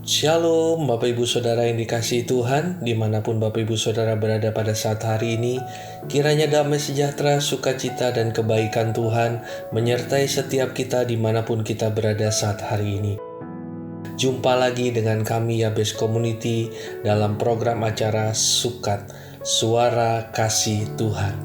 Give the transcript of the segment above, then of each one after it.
Shalom Bapak Ibu Saudara yang dikasihi Tuhan, dimanapun Bapak Ibu Saudara berada pada saat hari ini, kiranya damai sejahtera, sukacita dan kebaikan Tuhan menyertai setiap kita dimanapun kita berada saat hari ini. Jumpa lagi dengan kami Yabes Community dalam program acara Sukat, Suara Kasih Tuhan.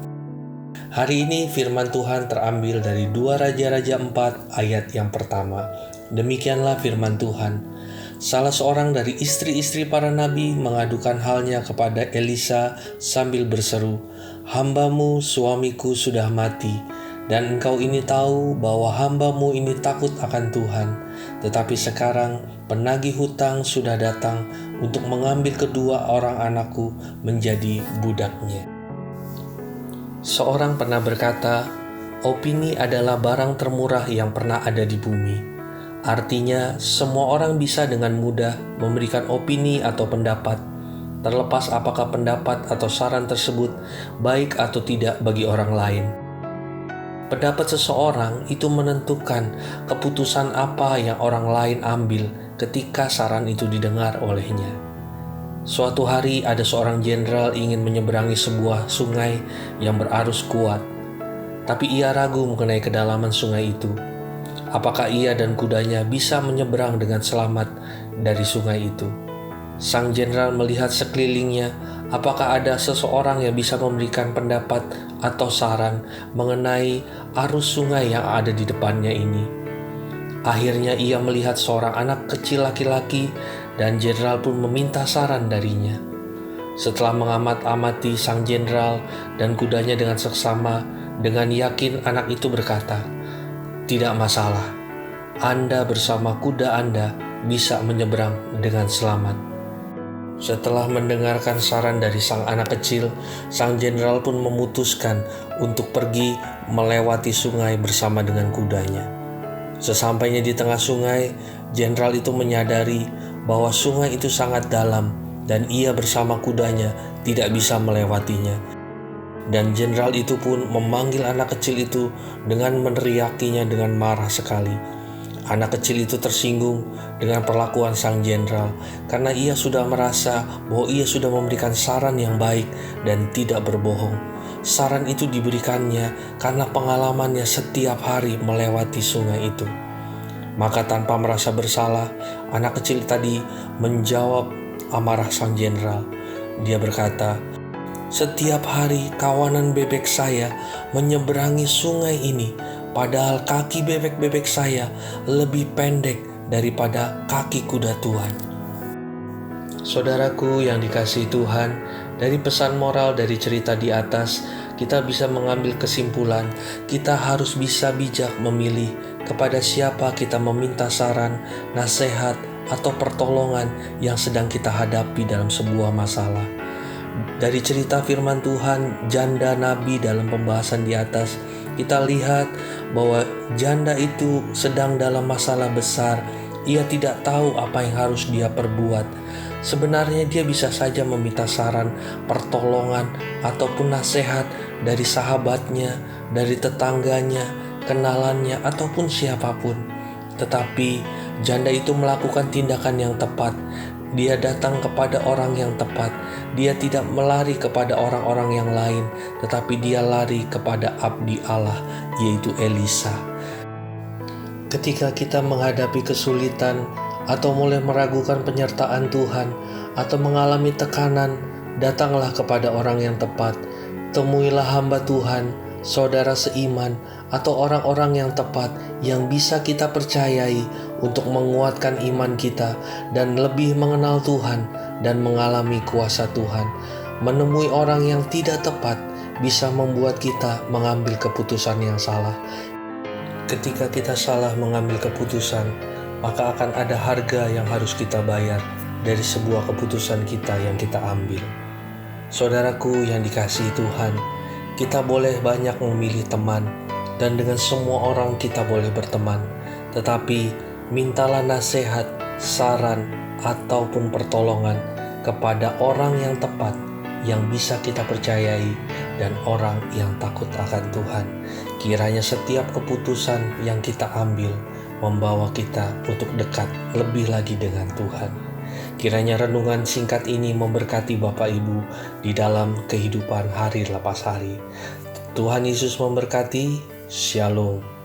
Hari ini firman Tuhan terambil dari 2 Raja-Raja 4 ayat yang pertama. Demikianlah firman Tuhan. Salah seorang dari istri-istri para nabi mengadukan halnya kepada Elisa sambil berseru, "Hambamu suamiku sudah mati, dan engkau ini tahu bahwa hambamu ini takut akan Tuhan. Tetapi sekarang penagih hutang sudah datang untuk mengambil kedua orang anakku menjadi budaknya." Seorang pernah berkata, "Opini adalah barang termurah yang pernah ada di bumi." Artinya, semua orang bisa dengan mudah memberikan opini atau pendapat, terlepas apakah pendapat atau saran tersebut baik atau tidak bagi orang lain. Pendapat seseorang itu menentukan keputusan apa yang orang lain ambil ketika saran itu didengar olehnya. Suatu hari ada seorang jenderal ingin menyeberangi sebuah sungai yang berarus kuat, tapi ia ragu mengenai kedalaman sungai itu. Apakah ia dan kudanya bisa menyeberang dengan selamat dari sungai itu? Sang jenderal melihat sekelilingnya, apakah ada seseorang yang bisa memberikan pendapat atau saran mengenai arus sungai yang ada di depannya ini. Akhirnya ia melihat seorang anak kecil laki-laki dan jenderal pun meminta saran darinya. Setelah mengamat-amati sang jenderal dan kudanya dengan seksama, dengan yakin anak itu berkata, "Tidak masalah, Anda bersama kuda Anda bisa menyeberang dengan selamat." Setelah mendengarkan saran dari sang anak kecil, sang jenderal pun memutuskan untuk pergi melewati sungai bersama dengan kudanya. Sesampainya di tengah sungai, jenderal itu menyadari bahwa sungai itu sangat dalam dan ia bersama kudanya tidak bisa melewatinya. Dan jenderal itu pun memanggil anak kecil itu dengan meneriakinya dengan marah sekali. Anak kecil itu tersinggung dengan perlakuan sang jenderal karena ia sudah merasa bahwa ia sudah memberikan saran yang baik dan tidak berbohong. Saran itu diberikannya karena pengalamannya setiap hari melewati sungai itu. Maka tanpa merasa bersalah, anak kecil tadi menjawab amarah sang jenderal. Dia berkata, "Setiap hari kawanan bebek saya menyeberangi sungai ini, padahal kaki bebek-bebek saya lebih pendek daripada kaki kuda Tuhan." Saudaraku yang dikasihi Tuhan, dari pesan moral dari cerita di atas, kita bisa mengambil kesimpulan, kita harus bisa bijak memilih kepada siapa kita meminta saran, nasihat, atau pertolongan yang sedang kita hadapi dalam sebuah masalah. Dari cerita firman Tuhan, janda nabi dalam pembahasan di atas, kita lihat bahwa janda itu sedang dalam masalah besar. Ia tidak tahu apa yang harus dia perbuat. Sebenarnya dia bisa saja meminta saran, pertolongan, ataupun nasihat dari sahabatnya, dari tetangganya, kenalannya, ataupun siapapun. Tetapi janda itu melakukan tindakan yang tepat. Dia datang kepada orang yang tepat. Dia tidak melari kepada orang-orang yang lain, tetapi dia lari kepada abdi Allah, yaitu Elisa. Ketika kita menghadapi kesulitan atau mulai meragukan penyertaan Tuhan atau mengalami tekanan, datanglah kepada orang yang tepat. Temuilah hamba Tuhan, saudara seiman, atau orang-orang yang tepat yang bisa kita percayai untuk menguatkan iman kita dan lebih mengenal Tuhan dan mengalami kuasa Tuhan. Menemui orang yang tidak tepat bisa membuat kita mengambil keputusan yang salah. Ketika kita salah mengambil keputusan, maka akan ada harga yang harus kita bayar dari sebuah keputusan kita yang kita ambil. Saudaraku yang dikasihi Tuhan, kita boleh banyak memilih teman, dan dengan semua orang kita boleh berteman. Tetapi mintalah nasihat, saran, ataupun pertolongan kepada orang yang tepat, yang bisa kita percayai, dan orang yang takut akan Tuhan. Kiranya setiap keputusan yang kita ambil membawa kita untuk dekat lebih lagi dengan Tuhan. Kiranya renungan singkat ini memberkati Bapak Ibu di dalam kehidupan hari lepas hari. Tuhan Yesus memberkati. Shalom.